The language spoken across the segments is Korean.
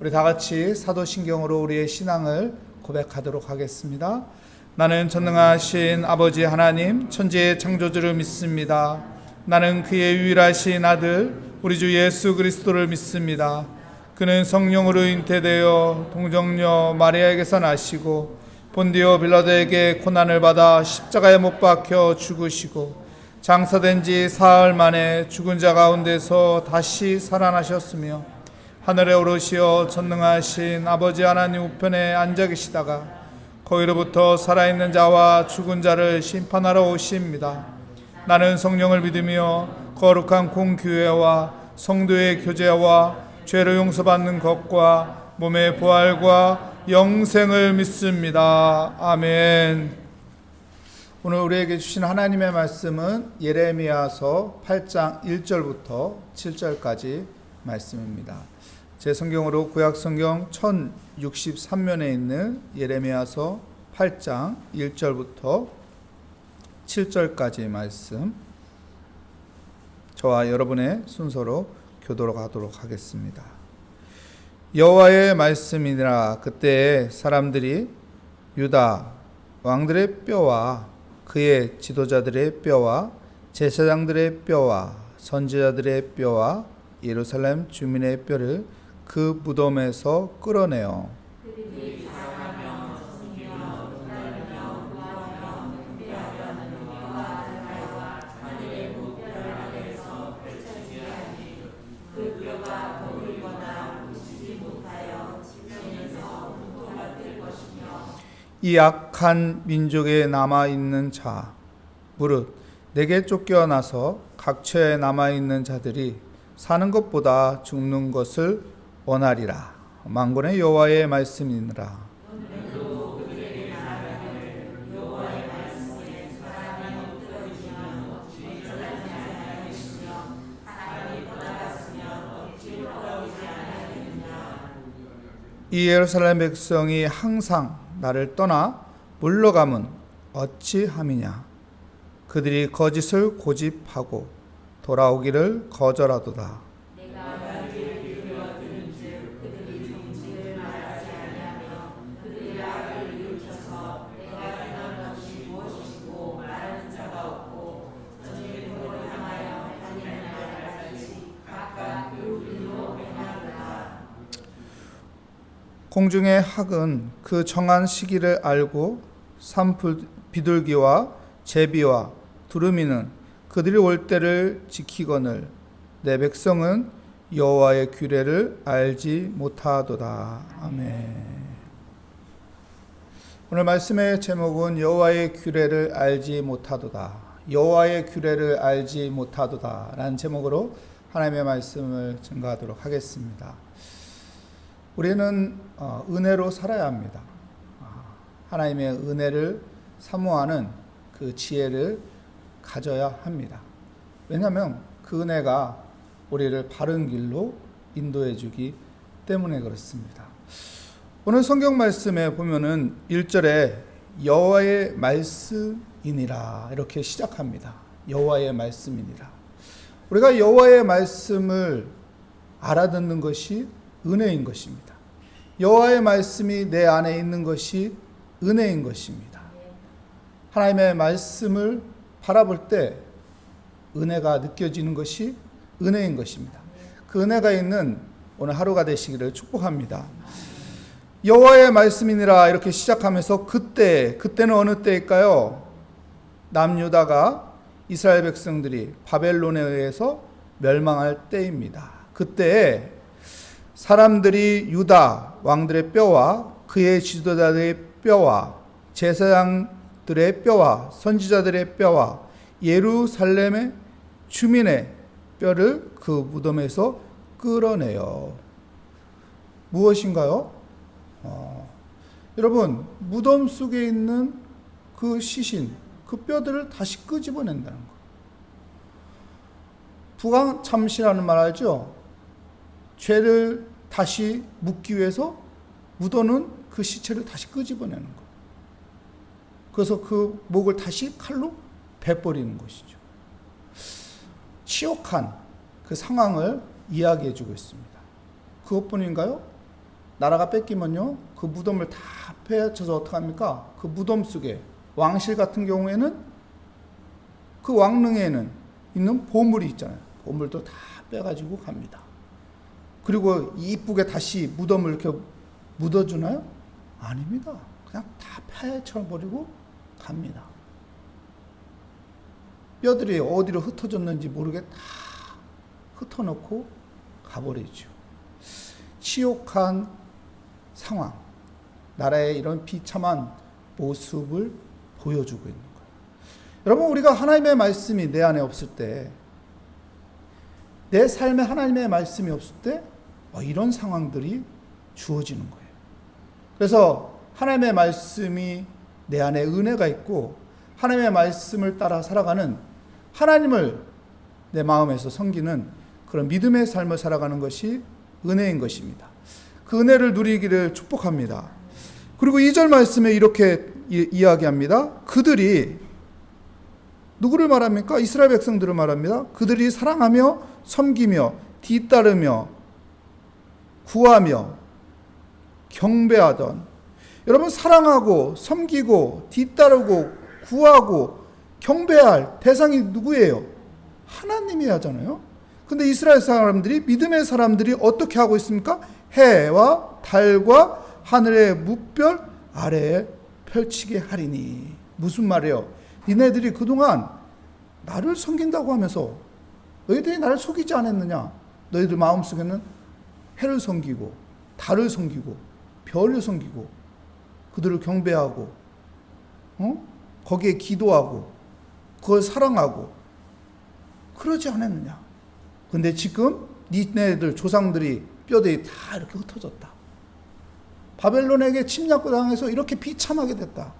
우리 다 같이 사도신경으로 우리의 신앙을 고백하도록 하겠습니다. 나는 전능하신 아버지 하나님 천지의 창조주를 믿습니다. 나는 그의 유일하신 아들 우리 주 예수 그리스도를 믿습니다. 그는 성령으로 잉태되어 동정녀 마리아에게서 나시고 본디오 빌라도에게 고난을 받아 십자가에 못 박혀 죽으시고 장사된 지 사흘 만에 죽은 자 가운데서 다시 살아나셨으며 하늘에 오르시어 전능하신 아버지 하나님 우편에 앉아 계시다가 거기로부터 살아있는 자와 죽은 자를 심판하러 오십니다. 나는 성령을 믿으며 거룩한 공교회와 성도의 교제와 죄를 용서받는 것과 몸의 부활과 영생을 믿습니다. 아멘. 오늘 우리에게 주신 하나님의 말씀은 예레미야서 8장 1절부터 7절까지 말씀입니다. 제 성경으로 구약성경 1063면에 있는 예레미야서 8장 1절부터 7절까지 말씀, 저와 여러분의 순서로 교독하도록 하겠습니다. 여호와의 말씀이니라. 그때 사람들이 유다 왕들의 뼈와 그의 지도자들의 뼈와 제사장들의 뼈와 선지자들의 뼈와 예루살렘 주민의 뼈를 그 무덤에서 끌어내어 이 악한 민족에 남아있는 자 무릇 내게 쫓겨나서 각처에 남아있는 자들이 사는 것보다 죽는 것을 원하리라. 만군의 여호와의 말씀이니라. 이 예루살렘 백성이 항상 나를 떠나 물러감은 어찌함이냐. 그들이 거짓을 고집하고 돌아오기를 거절하도다. 공중의 학은 그 정한 시기를 알고 산 비둘기와 제비와 두루미는 그들이 올 때를 지키거늘 내 백성은 여호와의 규례를 알지 못하도다. 아멘. 오늘 말씀의 제목은 여호와의 규례를 알지 못하도다. 여호와의 규례를 알지 못하도다 라는 제목으로 하나님의 말씀을 증거하도록 하겠습니다. 우리는 은혜로 살아야 합니다. 하나님의 은혜를 사모하는 그 지혜를 가져야 합니다. 왜냐하면 그 은혜가 우리를 바른 길로 인도해 주기 때문에 그렇습니다. 오늘 성경 말씀에 보면은 1절에 여호와의 말씀이니라 이렇게 시작합니다. 여호와의 말씀이니라. 우리가 여호와의 말씀을 알아듣는 것이 은혜인 것입니다. 여호와의 말씀이 내 안에 있는 것이 은혜인 것입니다. 하나님의 말씀을 바라볼 때 은혜가 느껴지는 것이 은혜인 것입니다. 그 은혜가 있는 오늘 하루가 되시기를 축복합니다. 여호와의 말씀이니라 이렇게 시작하면서 그때는 어느 때일까요? 남유다가 이스라엘 백성들이 바벨론에 의해서 멸망할 때입니다. 그때에 사람들이 유다 왕들의 뼈와 그의 지도자들의 뼈와 제사장들의 뼈와 선지자들의 뼈와 예루살렘의 주민의 뼈를 그 무덤에서 끌어내요. 무엇인가요? 여러분, 무덤 속에 있는 그 시신, 그 뼈들을 다시 끄집어낸다는 거. 부강참시라는 말 알죠? 죄를 다시 묻기 위해서 묻어놓은 그 시체를 다시 끄집어내는 거. 그래서 그 목을 다시 칼로 베버리는 것이죠. 치욕한 그 상황을 이야기해 주고 있습니다. 그것뿐인가요? 나라가 뺏기면요, 그 무덤을 다 패쳐서 어떡합니까? 그 무덤 속에, 왕실 같은 경우에는 그 왕릉에는 있는 보물이 있잖아요. 보물도 다 빼가지고 갑니다. 그리고 이쁘게 다시 무덤을 이렇게 묻어주나요? 아닙니다. 그냥 다 파헤쳐버리고 갑니다. 뼈들이 어디로 흩어졌는지 모르게 다 흩어놓고 가버리죠. 치욕한 상황, 나라의 이런 비참한 모습을 보여주고 있는 거예요. 여러분, 우리가 하나님의 말씀이 내 안에 없을 때, 내 삶에 하나님의 말씀이 없을 때 이런 상황들이 주어지는 거예요. 그래서 하나님의 말씀이 내 안에 은혜가 있고 하나님의 말씀을 따라 살아가는, 하나님을 내 마음에서 섬기는 그런 믿음의 삶을 살아가는 것이 은혜인 것입니다. 그 은혜를 누리기를 축복합니다. 그리고 2절 말씀에 이렇게 이야기합니다. 그들이 누구를 말합니까? 이스라엘 백성들을 말합니다. 그들이 사랑하며 섬기며 뒤따르며 구하며 경배하던, 여러분, 사랑하고 섬기고 뒤따르고 구하고 경배할 대상이 누구예요? 하나님이 하잖아요. 근데 이스라엘 사람들이, 믿음의 사람들이 어떻게 하고 있습니까? 해와 달과 하늘의 무별 아래에 펼치게 하리니. 무슨 말이에요? 니네들이 그동안 나를 섬긴다고 하면서 너희들이 나를 속이지 않았느냐? 너희들 마음속에는 해를 섬기고 달을 섬기고 별을 섬기고 그들을 경배하고 거기에 기도하고 그걸 사랑하고 그러지 않았느냐? 근데 지금 니네들 조상들이 뼈들이 다 이렇게 흩어졌다. 바벨론에게 침략당해서 이렇게 비참하게 됐다.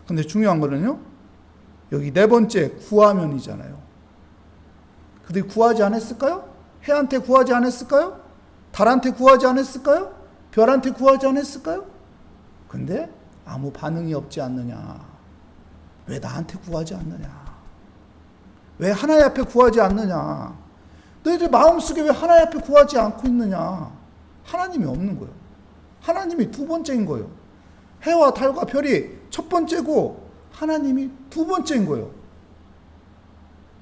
근데 중요한 거는요, 여기 네 번째 구하면이잖아요. 그들이 구하지 않았을까요? 해한테 구하지 않았을까요? 달한테 구하지 않았을까요? 별한테 구하지 않았을까요? 근데 아무 반응이 없지 않느냐? 왜 나한테 구하지 않느냐? 왜 하나님 앞에 구하지 않느냐? 너희들 마음속에 왜 하나님 앞에 구하지 않고 있느냐? 하나님이 없는 거예요. 하나님이 두 번째인 거예요. 해와 달과 별이 첫 번째고 하나님이 두 번째인 거예요.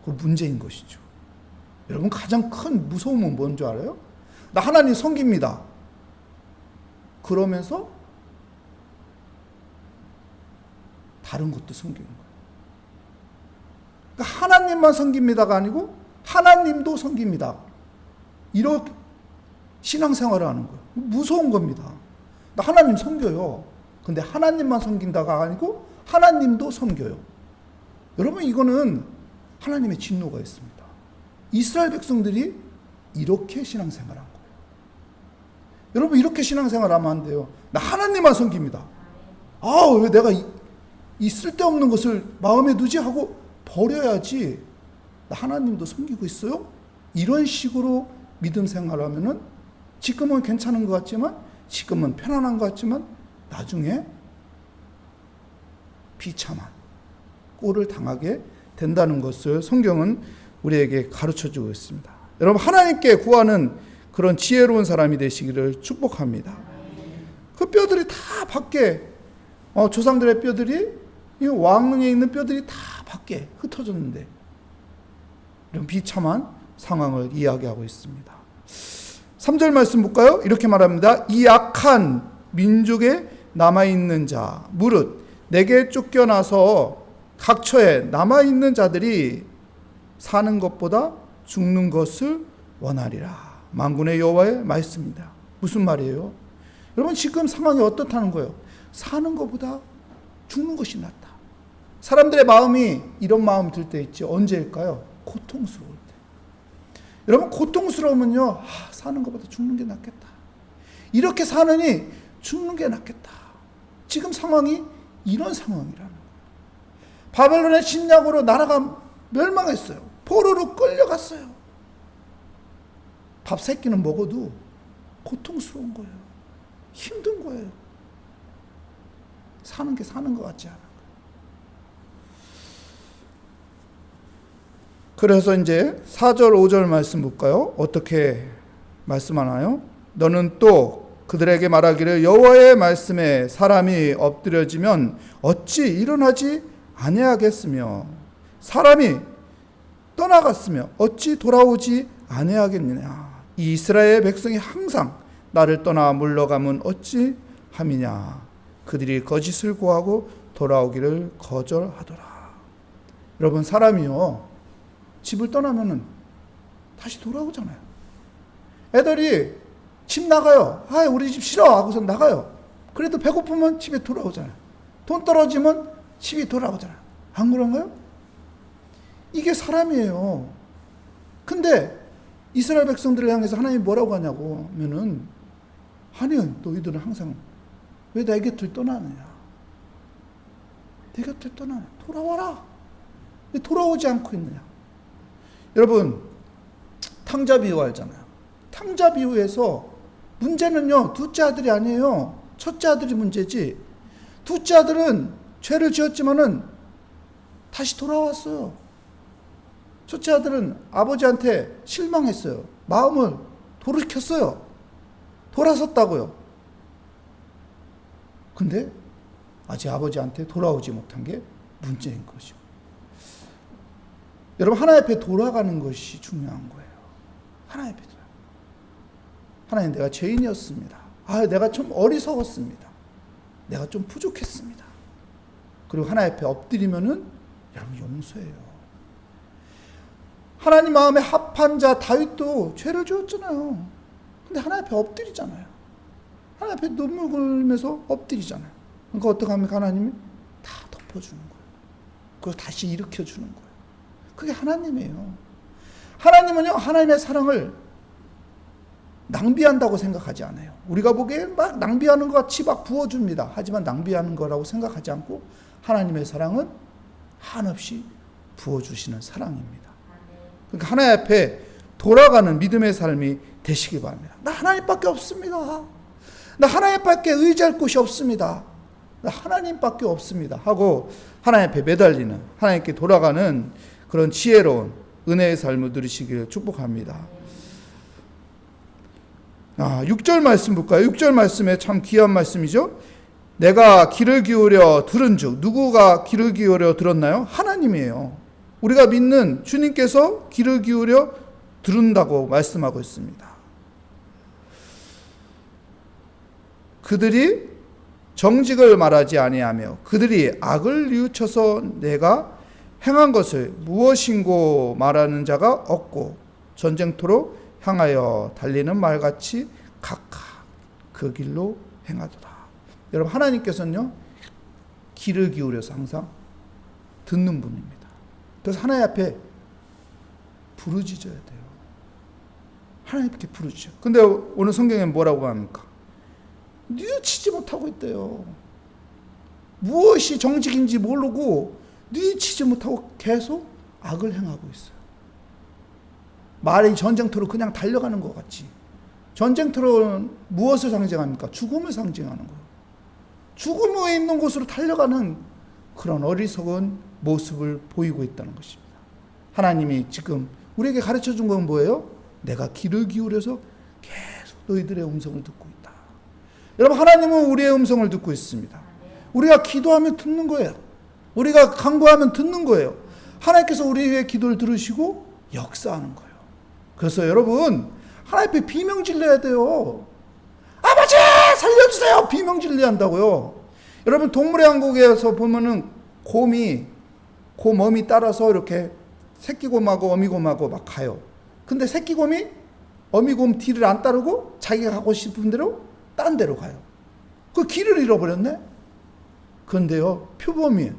그 문제인 것이죠. 여러분, 가장 큰 무서움은 뭔지 알아요? 나 하나님 섬깁니다. 그러면서 다른 것도 섬기는 거예요. 그러니까 하나님만 섬깁니다가 아니고 하나님도 섬깁니다. 이렇게 신앙생활을 하는 거예요. 무서운 겁니다. 나 하나님 섬겨요. 근데 하나님만 섬긴다가 아니고 하나님도 섬겨요. 여러분, 이거는 하나님의 진노가 있습니다. 이스라엘 백성들이 이렇게 신앙생활한 거예요. 여러분, 이렇게 신앙생활하면 안 돼요. 나 하나님만 섬깁니다. 왜 내가 이 쓸데없는 것을 마음에 두지 하고 버려야지. 나 하나님도 섬기고 있어요? 이런 식으로 믿음 생활하면은 지금은 괜찮은 것 같지만, 지금은 편안한 것 같지만 나중에 비참한 꼴을 당하게 된다는 것을 성경은 우리에게 가르쳐주고 있습니다. 여러분, 하나님께 구하는 그런 지혜로운 사람이 되시기를 축복합니다. 그 뼈들이 다 밖에, 조상들의 뼈들이, 이 왕릉에 있는 뼈들이 다 밖에 흩어졌는데 이런 비참한 상황을 이야기하고 있습니다. 3절 말씀 볼까요? 이렇게 말합니다. 이 악한 민족에 남아있는 자 무릇 내게 쫓겨나서 각처에 남아있는 자들이 사는 것보다 죽는 것을 원하리라. 만군의 여호와의 말씀입니다. 무슨 말이에요? 여러분, 지금 상황이 어떻다는 거예요? 사는 것보다 죽는 것이 낫다. 사람들의 마음이 이런 마음 들 때 있지. 언제일까요? 고통스러울 때. 여러분, 고통스러우면요, 사는 것보다 죽는 게 낫겠다. 이렇게 사느니 죽는 게 낫겠다. 지금 상황이 이런 상황이라는 거예요. 바벨론의 침략으로 나라가 멸망했어요. 포로로 끌려갔어요. 밥 세 끼는 먹어도 고통스러운 거예요. 힘든 거예요. 사는 게 사는 것 같지 않아. 그래서 이제 4절 5절 말씀 볼까요? 어떻게 말씀하나요? 너는 또 그들에게 말하기를 여호와의 말씀에 사람이 엎드려지면 어찌 일어나지 아니하겠으며 사람이 떠나갔으며 어찌 돌아오지 아니하겠느냐. 이 이스라엘 백성이 항상 나를 떠나 물러가면 어찌 함이냐. 그들이 거짓을 구하고 돌아오기를 거절하더라. 여러분, 사람이요 집을 떠나면은 다시 돌아오잖아요. 애들이 집 나가요. 아, 우리 집 싫어 하고서 나가요. 그래도 배고프면 집에 돌아오잖아요. 돈 떨어지면 집에 돌아오잖아요. 안 그런가요? 이게 사람이에요. 근데 이스라엘 백성들을 향해서 하나님이 뭐라고 하냐고 하면은, 아니 너희들은 항상 왜 내 곁을 떠나느냐. 내 곁을 떠나냐. 돌아와라. 왜 돌아오지 않고 있느냐. 여러분, 탕자 비유 알잖아요. 탕자 비유에서 문제는요 둘째 아들이 아니에요. 첫째 아들이 문제지. 둘째 아들은 죄를 지었지만은 다시 돌아왔어요. 첫째 아들은 아버지한테 실망했어요. 마음을 돌이켰어요. 돌아섰다고요. 근데 아직 아버지한테 돌아오지 못한 게 문제인 거죠. 여러분, 하나님 앞에 돌아가는 것이 중요한 거예요. 하나님 앞에 돌아가는. 하나님, 내가 죄인이었습니다. 아, 내가 좀 어리석었습니다. 내가 좀 부족했습니다. 그리고 하나님 앞에 엎드리면은 여러분 용서해요. 하나님 마음에 합한 자 다윗도 죄를 지었잖아요. 근데 하나님 앞에 엎드리잖아요. 하나님 앞에 눈물 흘리면서 엎드리잖아요. 그러니까 어떻게 합니까? 하나님이 다 덮어주는 거예요. 그걸 다시 일으켜주는 거예요. 그게 하나님이에요. 하나님은요, 하나님의 사랑을 낭비한다고 생각하지 않아요. 우리가 보기엔 막 낭비하는 것 같이 막 부어줍니다. 하지만 낭비하는 거라고 생각하지 않고 하나님의 사랑은 한없이 부어주시는 사랑입니다. 그러니까 하나님 앞에 돌아가는 믿음의 삶이 되시기 바랍니다. 나 하나님밖에 없습니다. 나 하나님밖에 의지할 곳이 없습니다. 나 하나님밖에 없습니다. 하고 하나님 앞에 매달리는, 하나님께 돌아가는 그런 지혜로운 은혜의 삶을 누리시기를 축복합니다. 6절 말씀 볼까요? 6절 말씀에 참 귀한 말씀이죠. 내가 귀를 기울여 들은즉, 누구가 귀를 기울여 들었나요? 하나님이에요. 우리가 믿는 주님께서 귀를 기울여 들은다고 말씀하고 있습니다. 그들이 정직을 말하지 아니하며 그들이 악을 뉘우쳐서 내가 행한 것을 무엇인고 말하는 자가 없고 전쟁터로 향하여 달리는 말같이 각각 그 길로 행하도다. 여러분, 하나님께서는요 귀를 기울여서 항상 듣는 분입니다. 그래서 하나님 앞에 부르짖어야 돼요. 하나님께 부르짖어요. 근데 오늘 성경에 뭐라고 합니까? 뉘우치지 못하고 있대요. 무엇이 정직인지 모르고 뉘우치지 못하고 계속 악을 행하고 있어요. 말이 전쟁터로 그냥 달려가는 것 같이. 전쟁터로는 무엇을 상징합니까? 죽음을 상징하는 거예요. 죽음에 있는 곳으로 달려가는 그런 어리석은 모습을 보이고 있다는 것입니다. 하나님이 지금 우리에게 가르쳐 준 건 뭐예요? 내가 귀를 기울여서 계속 너희들의 음성을 듣고 있다. 여러분, 하나님은 우리의 음성을 듣고 있습니다. 우리가 기도하면 듣는 거예요. 우리가 간구하면 듣는 거예요. 하나님께서 우리의 기도를 들으시고 역사하는 거예요. 그래서 여러분, 하나님 앞에 비명 질러야 돼요. 아버지 살려주세요. 비명 질러야 한다고요. 여러분, 동물의 왕국에서 보면은 곰 어미 따라서 이렇게 새끼곰하고 어미곰하고 막 가요. 근데 새끼곰이 어미곰 뒤를 안 따르고 자기가 가고 싶은 대로 딴 데로 가요. 그 길을 잃어버렸네. 그런데요, 표범이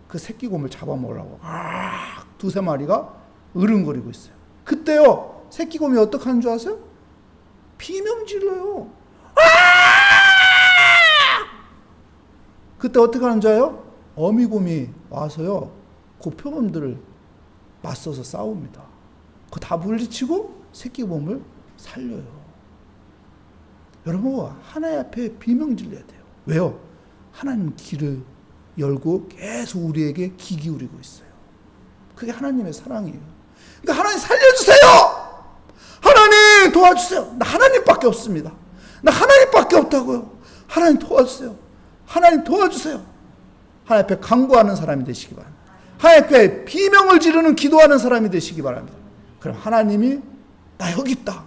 그 새끼곰을 잡아먹으려고 두세 마리가 으릉거리고 있어요. 그때요, 새끼곰이 어떻게 하는 줄 아세요? 비명 질러요. 그때 어떻게 하는 줄 알아요? 어미곰이 와서요, 그 표범들을 맞서서 싸웁니다. 그거 다 물리치고 새끼곰을 살려요. 여러분, 하나님 앞에 비명 질러야 돼요. 왜요? 하나님 귀를 열고 계속 우리에게 귀 기울이고 있어요. 그게 하나님의 사랑이에요. 그러니까 하나님 살려주세요. 하나님 도와주세요. 나 하나님밖에 없습니다. 나 하나님밖에 없다고요. 하나님 도와주세요. 하나님 도와주세요. 하나님 앞에 간구하는 사람이 되시기 바랍니다. 하나님 앞에 비명을 지르는 기도하는 사람이 되시기 바랍니다. 그럼 하나님이 나 여기 있다.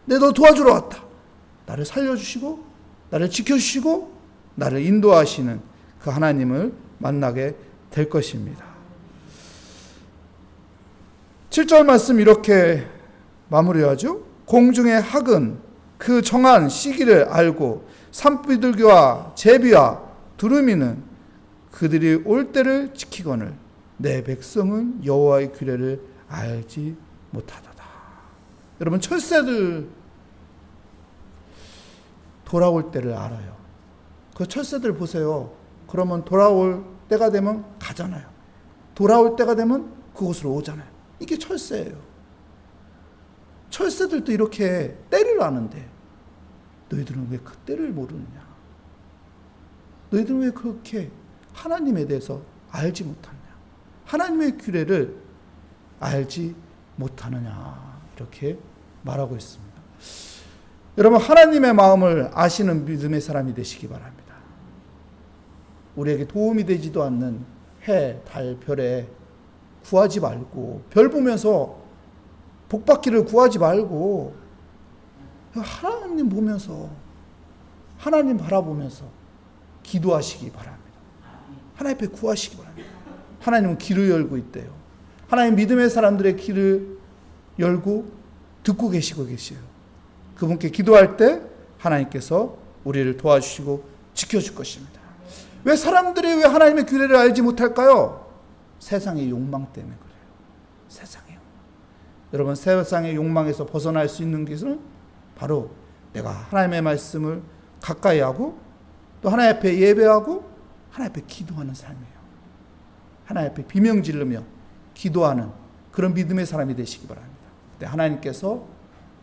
내 너 도와주러 왔다. 나를 살려주시고 나를 지켜주시고 나를 인도하시는 그 하나님을 만나게 될 것입니다. 7절 말씀 이렇게 마무리하죠. 공중의 학은 그 정한 시기를 알고 산비둘기와 제비와 두루미는 그들이 올 때를 지키거늘 내 백성은 여호와의 규례를 알지 못하도다. 여러분, 철새들 돌아올 때를 알아요. 그 철새들 보세요. 그러면 돌아올 때가 되면 가잖아요. 돌아올 때가 되면 그곳으로 오잖아요. 이게 철새예요. 철새들도 이렇게 때를 아는데 너희들은 왜 그 때를 모르느냐? 너희들은 왜 그렇게 하나님에 대해서 알지 못하느냐? 하나님의 규례를 알지 못하느냐? 이렇게 말하고 있습니다. 여러분, 하나님의 마음을 아시는 믿음의 사람이 되시기 바랍니다. 우리에게 도움이 되지도 않는 해, 달, 별에 구하지 말고, 별 보면서 복 받기를 구하지 말고 하나님 보면서, 하나님 바라보면서 기도하시기 바랍니다. 하나님 앞에 구하시기 바랍니다. 하나님은 길을 열고 있대요. 하나님 믿음의 사람들의 길을 열고 듣고 계시고 계세요. 그분께 기도할 때 하나님께서 우리를 도와주시고 지켜줄 것입니다. 왜 사람들이 왜 하나님의 규례를 알지 못할까요? 세상의 욕망 때문에 그래요. 세상의 욕망. 여러분, 세상의 욕망에서 벗어날 수 있는 것은 바로 내가 하나님의 말씀을 가까이 하고 또 하나님 앞에 예배하고 하나님 앞에 기도하는 삶이에요. 하나님 앞에 비명 지르며 기도하는 그런 믿음의 사람이 되시기 바랍니다. 그때 하나님께서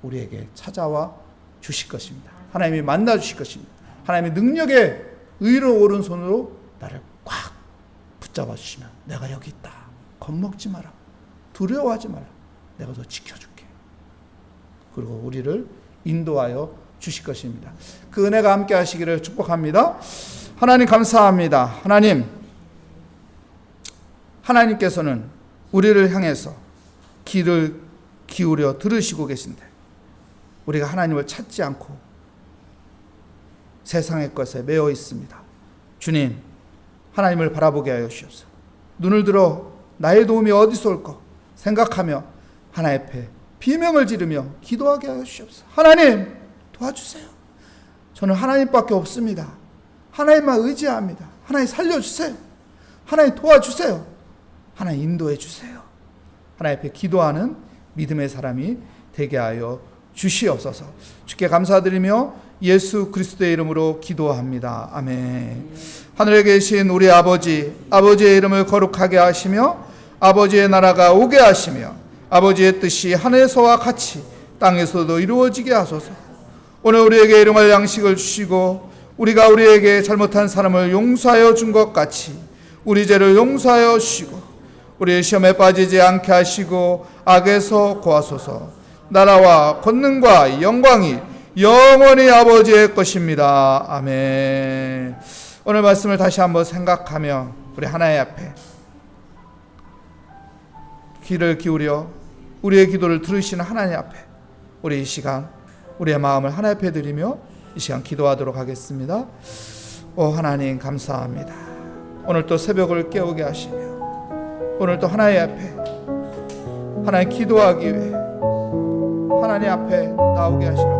우리에게 찾아와 주실 것입니다. 하나님이 만나 주실 것입니다. 하나님의 능력의 의로 오른손으로 나를 꽉 붙잡아 주시면 내가 여기 있다. 겁먹지 마라. 두려워하지 마라. 내가 너 지켜줄게. 그리고 우리를 인도하여 주실 것입니다. 그 은혜가 함께 하시기를 축복합니다. 하나님 감사합니다. 하나님께서는 우리를 향해서 귀를 기울여 들으시고 계신데 우리가 하나님을 찾지 않고 세상의 것에 매여 있습니다. 주님, 하나님을 바라보게 하여 주옵소서. 눈을 들어 나의 도움이 어디서 올까 생각하며 하나님 앞에 비명을 지르며 기도하게 하여 주옵소서. 하나님 도와주세요. 저는 하나님밖에 없습니다. 하나님만 의지합니다. 하나님 살려주세요. 하나님 도와주세요. 하나님 인도해 주세요. 하나님 앞에 기도하는 믿음의 사람이 되게 하여 주시옵소서. 주께 감사드리며 예수 그리스도의 이름으로 기도합니다. 아멘. 하늘에 계신 우리 아버지의 이름을 거룩하게 하시며 아버지의 나라가 오게 하시며 아버지의 뜻이 하늘에서와 같이 땅에서도 이루어지게 하소서. 오늘 우리에게 일용할 양식을 주시고 우리가 우리에게 잘못한 사람을 용서하여 준 것 같이 우리 죄를 용서하여 주시고 우리의 시험에 빠지지 않게 하시고 악에서 구하소서. 나라와 권능과 영광이 영원히 아버지의 것입니다. 아멘. 오늘 말씀을 다시 한번 생각하며 우리 하나님 앞에 귀를 기울여 우리의 기도를 들으시는 하나님 앞에 우리 이 시간 우리의 마음을 하나님 앞에 드리며 이 시간 기도하도록 하겠습니다. 오 하나님 감사합니다. 오늘 또 새벽을 깨우게 하시며 오늘 또 하나님 앞에 하나님 기도하기 위해 하나님 앞에 나오게 하시는